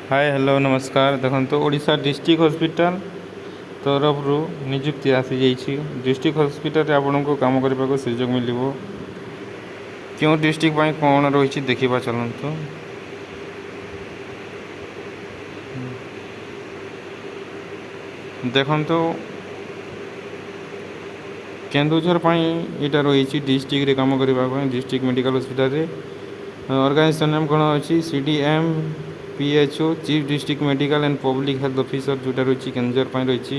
Hi hello नमस्कार। देखो Odisha district hospital तरफ निजुक्ति आसी जाइए। डिस्ट्रिक्ट हॉस्पिटल आपन को काम करने को सुजोग मिल क्यों डिस्ट्रिक्ट कौन रही देखा चलतु। देखो केन्दुझर यहाँ रही डिस्ट्रिक्ट काम करने district medical hospital organisation name कौन अच्छी CDM PHO chief district medical and public health officer जोटा रही केन्दुझर रही।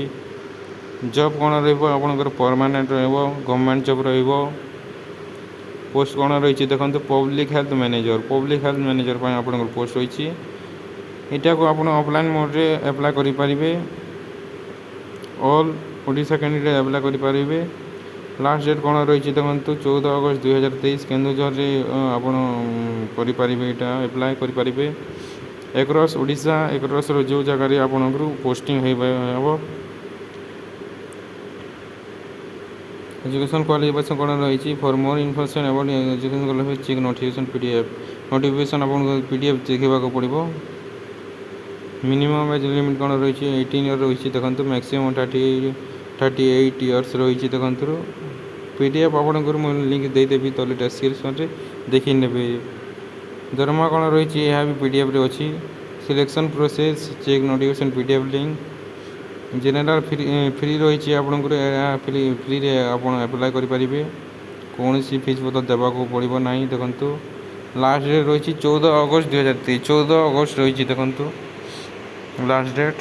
जॉब कौन रहा परमानेंट गवर्नमेंट जॉब पोस्ट कौन रही देखो पब्लिक हेल्थ मैनेजर आप पोस्ट रही। यहाँ को आप ऑफलाइन मोड रे अप्लाई करें। ऑल ओडिशा कैंडिडेट अप्लाई करेंगे। लास्ट डेट कौन रही देखो 14 अगस्त 2023 केन्दुझर आपरे अप्लाई करेंगे। एक्रॉस ओडिशा एक्रॉस जो जगह आपन पोस्टिंग हम। एजुकेशन क्वालिफिकेशन कौन रही for more information about education qualification check notification notification आपको PDF देखा पड़ो। मिनिमम एज लिमिट कौन रही 18 ईयर रही देखो मैक्सिमम 38 ईयर्स रही देखो। PDF आपको लिंक देदेवी तले डिस्क्रिप्शन में देखी ने। दरमा कौन रही यह भी PDF रे अच्छी। Selection process check notification PDF link general free रही आपको फ्री रे आप अप्लाई करेंगे। कौन सी फीस पत्र देवा पड़ो ना। देखो लास्ट डेट रही 14 अगस्त 2023 14 अगस्त रही देखो लास्ट डेट।